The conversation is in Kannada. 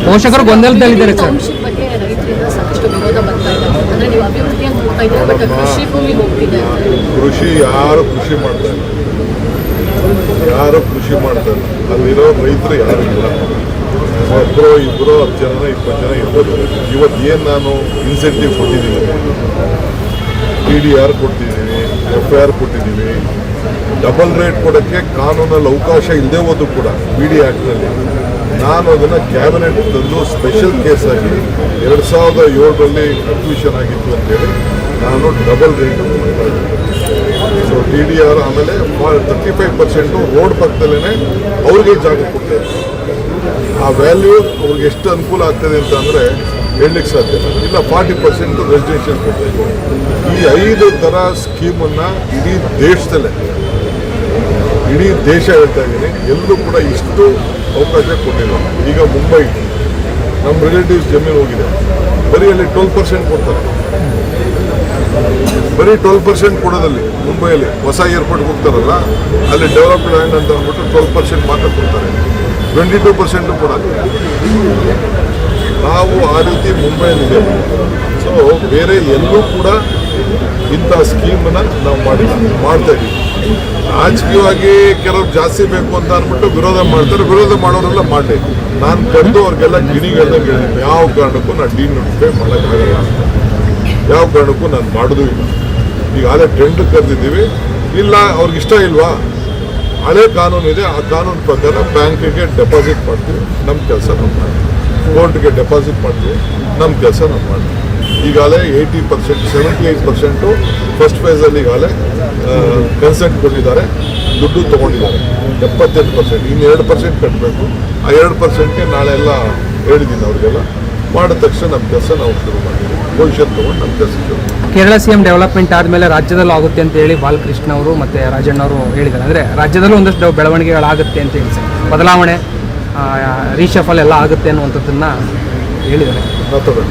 ಪೋಷಕರು ಗೊಂದಲದಲ್ಲಿದ್ದಾರೆ ಸರ್. ಟೌನ್ಶಿಪ್ ಬಗ್ಗೆ ರೈತರಿಂದ ಸಾಕಷ್ಟು ವಿರೋಧ ಬರ್ತಾ ಇದೆ. ಅಂದ್ರೆ ನೀವು ಅಭಿವೃದ್ಧಿ ಅಂತ ಹೋಗ್ತಾ ಇದ್ದೀರಾ, ಬಟ್ ಕೃಷಿ ಭೂಮಿ ಹೋಗ್ತಿದೆ. ಕೃಷಿ ಯಾರು ಕೃಷಿ ಮಾಡ್ತಾರೆ, ಯಾರು ಕೃಷಿ ಮಾಡ್ತಾರೆ, ಅಲ್ಲಿರೋ ರೈತರು ಯಾರು ಇಲ್ಲ. ಒಬ್ಬರು ಇಬ್ಬರು 10 ಜನ 20 ಜನ ಇರ್ಬೋದು. ಇವತ್ತು ಏನು ನಾನು ಇನ್ಸೆಂಟಿವ್ ಕೊಟ್ಟಿದ್ದೀನಿ, TDR ಕೊಟ್ಟಿದ್ದೀನಿ, FIR ಕೊಟ್ಟಿದ್ದೀವಿ. ಡಬಲ್ ರೇಟ್ ಕೊಡೋಕ್ಕೆ ಕಾನೂನಲ್ಲಿ ಅವಕಾಶ ಇಲ್ಲದೆ ಹೋದ್ರು ಕೂಡ BD ಆ್ಯಕ್ಟ್ನಲ್ಲಿ ನಾನು ಅದನ್ನು ಕ್ಯಾಬಿನೆಟ್ ತಂದು ಸ್ಪೆಷಲ್ ಕೇಸ್ ಆಗಿ 2007ರಲ್ಲಿ ಅಡ್ಮಿಷನ್ ಆಗಿತ್ತು ಅಂತೇಳಿ ನಾನು ಡಬಲ್ ರೇಟ್ ಸೊ TDR ಆಮೇಲೆ 35% ರೋಡ್ ಪಕ್ಕದಲ್ಲೇ ಅವ್ರಿಗೆ ಜಾಗ ಕೊಡ್ತಾರೆ. ಆ ವ್ಯಾಲ್ಯೂ ಅವ್ರಿಗೆ ಎಷ್ಟು ಅನುಕೂಲ ಆಗ್ತದೆ ಅಂತ ಅಂದರೆ ಹೇಳಲಿಕ್ಕೆ ಸಾಧ್ಯ ಇಲ್ಲ. 40% ರೆಸಿಡೆನ್ಷಿಯಲ್ ಕೊಡ್ತಾ ಈ 5 ಥರ ಸ್ಕೀಮನ್ನು ಇಡೀ ದೇಶ ಹೇಳ್ತಾ ಇದ್ದೀನಿ, ಎಲ್ಲರೂ ಕೂಡ ಇಷ್ಟು ಅವಕಾಶ ಕೊಟ್ಟಿಲ್ಲ. ಈಗ ಮುಂಬೈ ನಮ್ಮ ರಿಲೇಟಿವ್ಸ್ ಜಮೀನು ಹೋಗಿದೆ, ಬರೀ ಅಲ್ಲಿ 12% ಕೊಡ್ತಾರೆ. ಬರೀ 12% ಕೊಡೋದಲ್ಲಿ ಮುಂಬೈಯಲ್ಲಿ ಹೊಸ ಏರ್ಪೋರ್ಟ್ಗೆ ಹೋಗ್ತಾರಲ್ಲ, ಅಲ್ಲಿ ಡೆವಲಪ್ಡ್ ಲ್ಯಾಂಡ್ ಅಂತ ಅಂದ್ಬಿಟ್ಟು 12% ಮಾತ್ರ ಕೊಡ್ತಾರೆ, 22% ಕೊಡಲ್ಲ. ನಾವು ಆ ರೀತಿ ಮುಂಬೈಯಲ್ಲಿದೆ. ಸೊ ಬೇರೆ ಎಲ್ಲೂ ಕೂಡ ಇಂಥ ಸ್ಕೀಮನ್ನು ನಾವು ಮಾಡ್ತಾ ಇದ್ದೀವಿ. ರಾಜಕೀಯವಾಗಿ ಕೆಲವ್ರು ಜಾಸ್ತಿ ಬೇಕು ಅಂತ ಅಂದ್ಬಿಟ್ಟು ವಿರೋಧ ಮಾಡ್ತಾರೆ. ವಿರೋಧ ಮಾಡೋರೆಲ್ಲ ಮಾಡಲಿ. ನಾನು ಕರೆದು ಅವ್ರಿಗೆಲ್ಲ ಗಿಣಿಗೆಲ್ಲ ಯಾವ ಕಾರಣಕ್ಕೂ ನಾನು ಡಿನೋಟಿಫೈ ಮಾಡೋಕ್ಕಾಗಲ್ಲ, ಯಾವ ಕಾರಣಕ್ಕೂ ನಾನು ಮಾಡೋದು ಇಲ್ಲ. ಈಗ ಅದೇ ಟೆಂಡರ್ ಕರೆದಿದ್ದೀವಿ, ಇಲ್ಲ ಅವ್ರಿಗೆ ಇಷ್ಟ ಇಲ್ವಾ, ಹಳೆ ಕಾನೂನು ಇದೆ, ಆ ಕಾನೂನು ಪ್ರಕಾರ ಬ್ಯಾಂಕಿಗೆ ಡೆಪಾಸಿಟ್ ಮಾಡ್ತೀವಿ, ನಮ್ಮ ಕೆಲಸ ನಾವು ಮಾಡ್ತೀವಿ. ಕೋರ್ಟ್ಗೆ ಡೆಪಾಸಿಟ್ ಮಾಡ್ತೀವಿ, ನಮ್ಮ ಕೆಲಸ ನಾವು ಮಾಡ್ತೀವಿ. ಈಗಾಗಲೇ 80%, 78% ಫಸ್ಟ್ ಫೇಸಲ್ಲಿ ಈಗಾಗಲೇ ಕನ್ಸೆಂಟ್ ಕೊಟ್ಟಿದ್ದಾರೆ, ದುಡ್ಡು ತೊಗೊಂಡಿದ್ದಾರೆ. 78%, ಇನ್ನು 2% ಕಟ್ಟಬೇಕು. ಆ 2%ಗೆ ನಾಳೆ ಎಲ್ಲ ಹೇಳಿದ್ದೀನಿ ಅವ್ರಿಗೆಲ್ಲ. ಮಾಡಿದ ತಕ್ಷಣ ನಮ್ಮ ಕೆಲಸ ನಾವು ಶುರು ಮಾಡ್ತೀವಿ. ಭವಿಷ್ಯ ತೊಗೊಂಡು ನಮ್ಮ ಕೆಲಸ ಶುರು. ಕೇರಳ CM ಡೆವಲಪ್ಮೆಂಟ್ ಆದಮೇಲೆ ರಾಜ್ಯದಲ್ಲೂ ಆಗುತ್ತೆ ಅಂತ ಹೇಳಿ ಬಾಲಕೃಷ್ಣ ಅವರು ಮತ್ತು ರಾಜಣ್ಣ ಅವರು ಹೇಳಿದ್ದಾರೆ. ಅಂದರೆ ರಾಜ್ಯದಲ್ಲೂ ಒಂದಷ್ಟು ಬೆಳವಣಿಗೆಗಳಾಗುತ್ತೆ ಅಂತ ಹೇಳಿ ಸರ್, ಬದಲಾವಣೆ ರೀಶಫಲ್ ಎಲ್ಲ ಆಗುತ್ತೆ ಅನ್ನುವಂಥದ್ದನ್ನು ಹೇಳಿದ್ದಾರೆ. ಮಾತಾಡೋಣ.